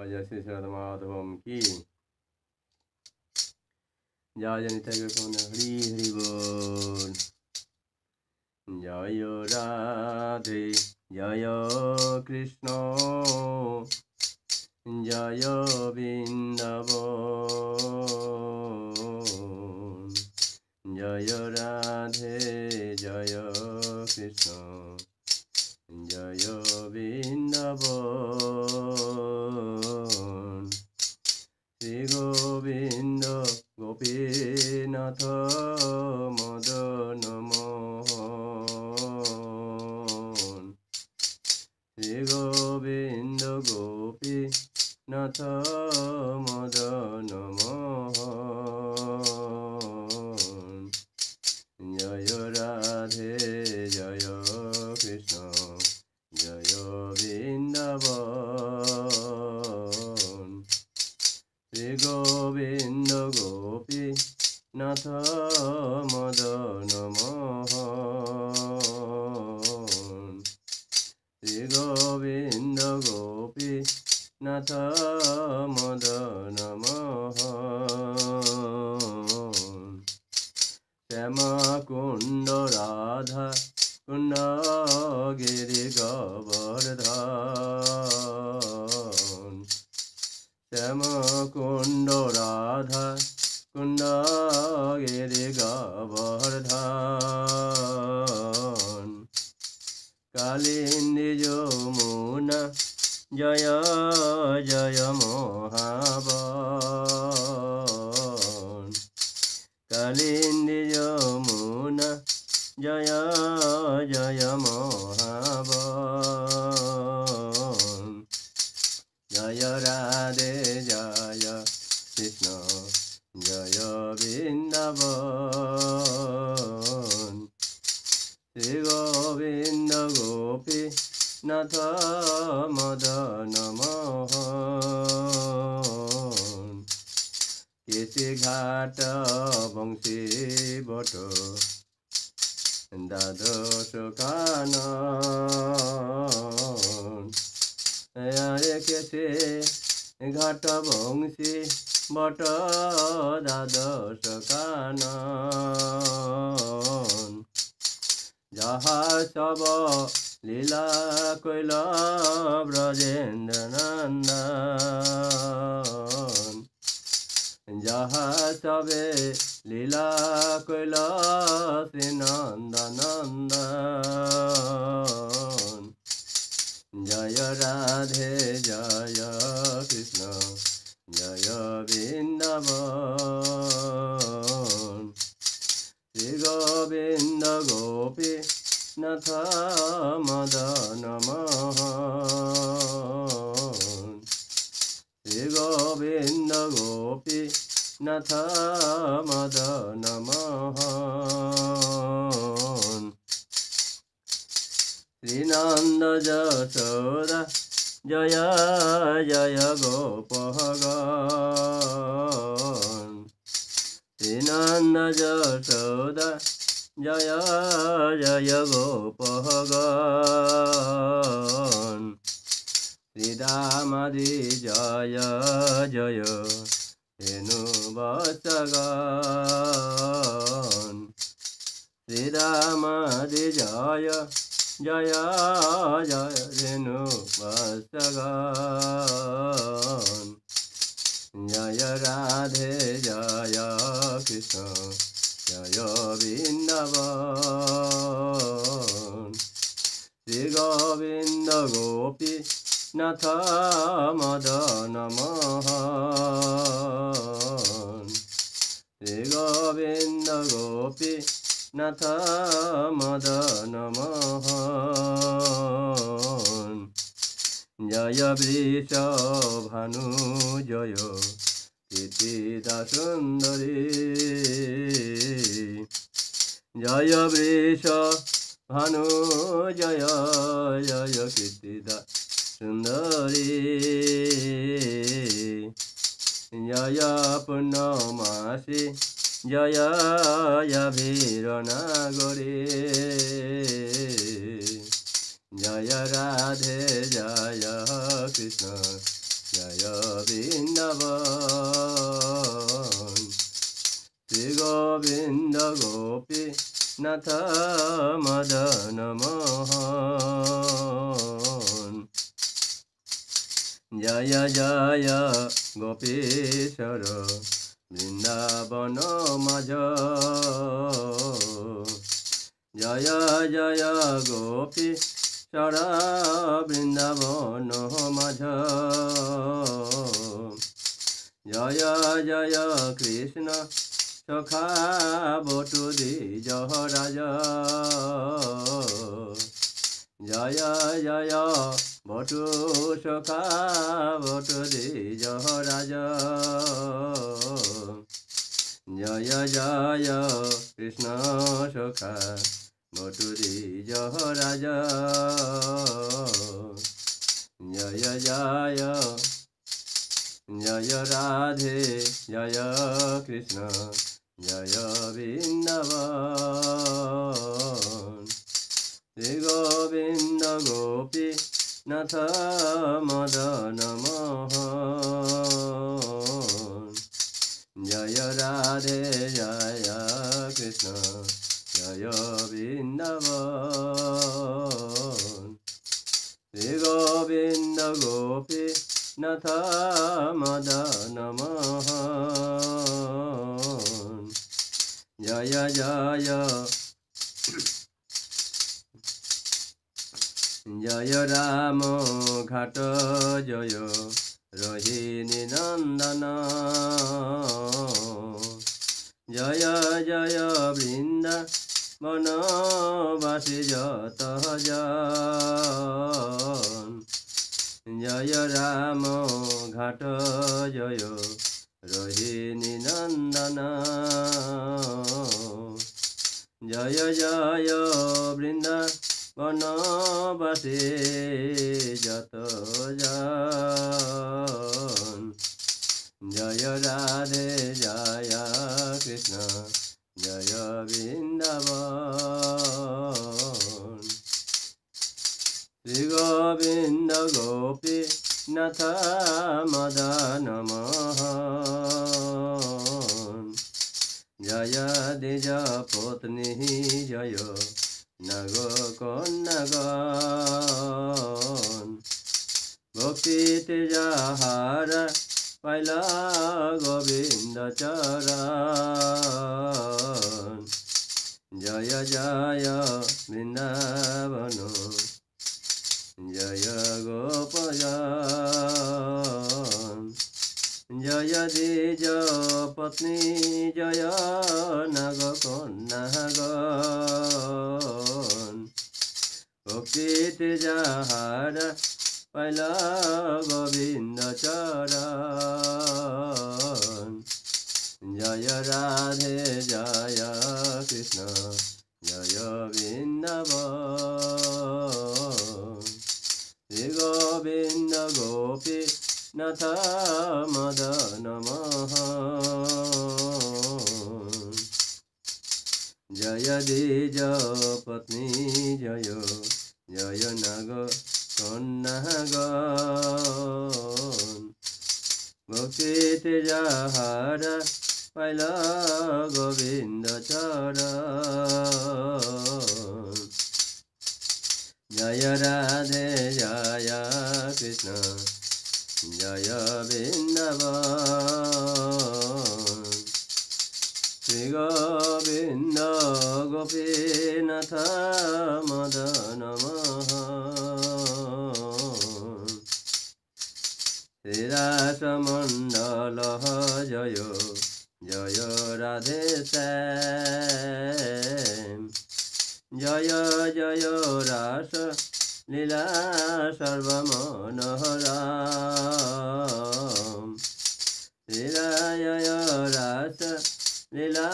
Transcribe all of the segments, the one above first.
जय श्री श्रीराधा माधवम की जय जनिता गोपन हरि हरि बोल। जय राधे जय कृष्ण जय बृंदावन। जय राधे जय कृष्ण जय बृंदावन। श्री गोविंद गोपीनाथ मदन मोहन। श्री गोविंद गोपीनाथ मदन मोहन। जय राधे जय कृष्ण जय बृंदावन। श्री गोविंद गोपीनाथ मदन मोहन। श्री गोविंद गोपीनाथ मदन मोहन। श्याम कुंड राधा कुंड गिरि गोवर्धन। श्याम कुंड राधा कुंड गिरि गोवर्धन। कालिंदी यमुना जय जय मोहावन। कालिंदी यमुना जय जय मोहावन। जय राधे जय कृष्ण जय बृंदावन। श्री गोविंद गोपीनाथ मदन मोहन। केसी घाट बंशी बट द्वादश कानन। हरे केसी घाट बंशी बट द्वादश कानन। जहाँ सब लीला कैल ब्रजेन्द्र नंदन। जहाँ सबे लीला कैल श्री नंदनंदन। जय राधे जय कृष्ण जय बृंदावन। श्री गोविंद गोपीनाथ मदन मोहन। श्री गोविंद गोपीनाथ मदन मोहन। श्री नंद यशोदा जय जय गोपगण। श्री नंद यशोदा जय जय गोपगण। श्री दामादि जय जय धेनु वत्सगण। श्री दामादि जय जय जय धेनु वत्सगण। जय राधे जय कृष्ण जय बृंदावन। श्री गोविंद गोपीनाथ मदन मोहन। श्री गोविंद गोपीनाथ मदन मोहन। जय वृषभानु जय कीर्तिदा सुंदरी। जय वृषभानु जय जय कीर्तिदा सुंदरी। जय पूर्णमासी जय वीरनागरी। जय राधे जय कृष्ण জয় বৃন্দাবন শ্রী গোবিন্দ গোপী নাথ মদন মোহন জয় জয় গোপীশ্বর বৃন্দাবন মাঝ জয় জয় গোপীশ্বর বৃন্দাবন মাঝ জয় জয় কৃষ্ণ সখা বটু দ্বিজ রাজ জয় জয় বটু সখা বটু দ্বিজ রাজ জয় জয় কৃষ্ণ সখা বটু দ্বিজ রাজ জয় জয় জয় রাধে জয় কৃষ্ণ জয় বৃন্দাবন শ্রী গোবিন্দ গোপী নাথ মদন মোহন জয় রাধে জয় কৃষ্ণ জয় বৃন্দাবন শ্রী গোবিন্দ গোপী নাথ মদন মোহন জয় জয় জয় রাম ঘাট জয় রোহিণী নন্দন জয় জয় বৃন্দাবন বাসী যত জন জয় রাম ঘাট জয় রোহিণী নন্দন জয় জয় বৃন্দাবন বাসী যত জন জয় রাধে জয় কৃষ্ণ জয় বৃন্দাবন শ্রী গোবিন্দ গোপী নাথ মদন মোহন জয় দ্বিজ পত্নী জয় নাগ কন্যাগণ ভক্তিতে যাহার পাইল গোবিন্দ চরণ জয় জয় বৃন্দাবন জয় গোপজন জয় দ্বিজ পত্নী জয় নাগ কন্যাগণ ভক্তিতে যাহার পাইল গোবিন্দ চরণ জয় রাধে জয় কৃষ্ণ জয় বৃন্দাবন শ্রী গোবিন্দ গোপী নাথ মদন মোহন জয় দ্বিজ পত্নী জয় জয় নাগ কন্যাগণ ভক্তিতে যাহার পাইল গোবিন্দ চরণ জয় রাধে জয় কৃষ্ণ জয় বৃন্দাবন শ্রী গোবিন্দ গোপীনাথ মদন মোহন শ্রীরাসমণ্ডল জয় জয় রাধে শ্যাম জয় জয় রাস লীলা সর্বমনোহরম শ্রীরায় রাস লীলা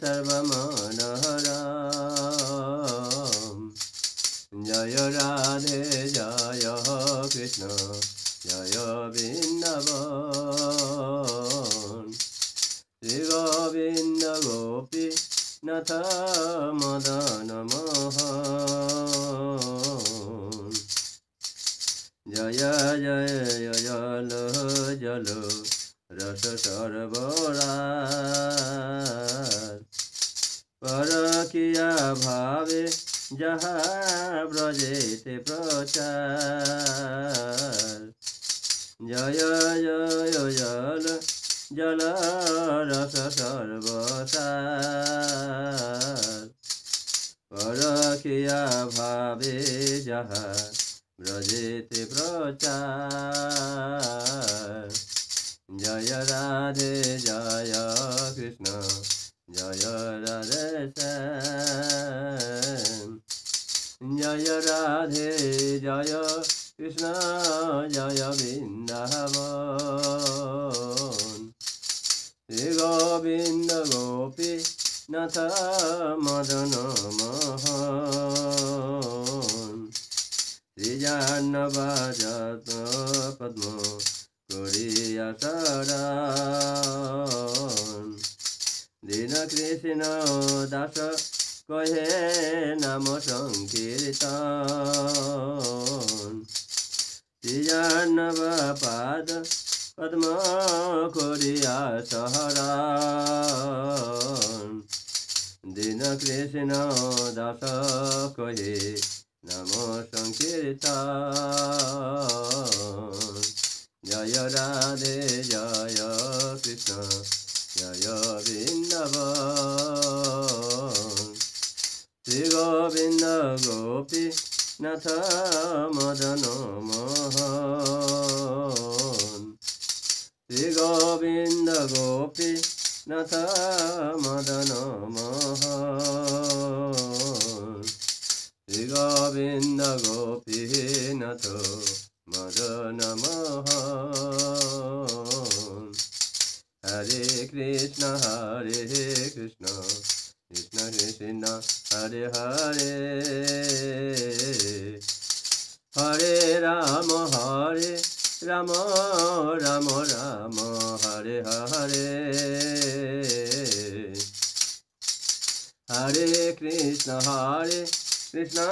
সর্বমনোহরম জয় রাধে জয় কৃষ্ণ জয় বৃন্দাবন শ্রী গোবিন্দ গোপী নাথ মদন মোহন জয় জয় জয় जल रस सर्वरार परकिया भावे जहाँ ब्रजेते प्रचार जय जय जल जल रस सर्वसार परकिया भावे जहाँ ब्रजेते प्रचार जय राधे जय कृष्ण जय राधे श्याम जय राधे जय कृष्ण जय वृंदावन श्री गोविंद गोपी नाथ मदन मोहन श्री जानबाजत पद्म करिया शरण दीन कृष्ण दास कहे नाम संकीर्तन श्री जानबा पाद पद्म करिया शरण दीन कृष्ण दास कहे नाम संकीर्तन जय राधे जय कृष्ण जय वृंदावन श्री गोविंद गोपी नाथ मदन मोहन श्री गोविंद गोपी नाथ मदन मोहन श्री गोविंद गोपी नाथ मदन मोहन हरे कृष्ण कृष्ण कृष्ण हरे हरे हरे राम राम राम राम हरे हरे हरे कृष्ण कृष्ण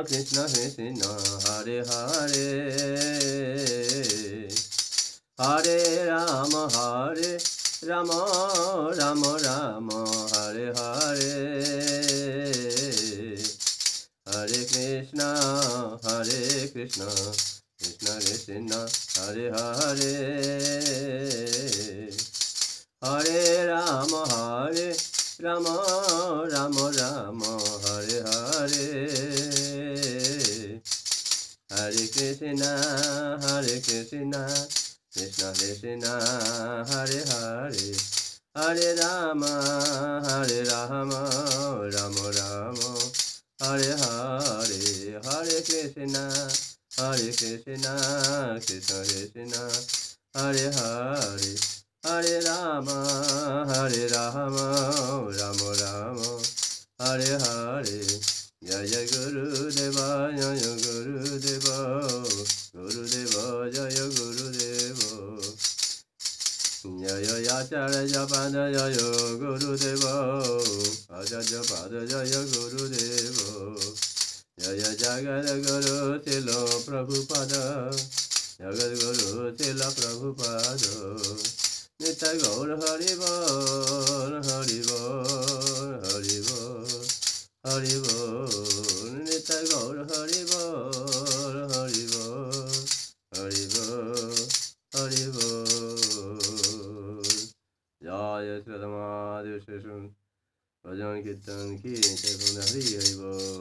कृष्ण कृष्ण हरे हरे हरे राम राम राम राम हरे हरे हरे कृष्ण कृष्ण कृष्ण कृष्ण हरे हरे हरे राम राम राम राम हरे हरे हरे कृष्ण कृष्ण कृष्ण हरे हरे हरे राम राम राम राम हरे हरे हरे कृष्ण कृष्ण कृष्ण हरे हरे हरे राम राम राम राम हरे हरे जय जय गुरुदेव जय गुरुदेव गुरुदेव जय गुरुदेव जय आचार्य पाद जय गुरुदेव आचार्य पाद जय गुरुदेव जय जगद गुरु तिल प्रभुपाद जगद गुरु तिल प्रभुपाद नित्य गौर हरि बोल हरि बोल हरि बोल हरि बोल नित्य गौर हरि बोल हरि बोल हरि बोल हरि बोल जय श्री राम भजन कीर्तन की हरि हरि बोल।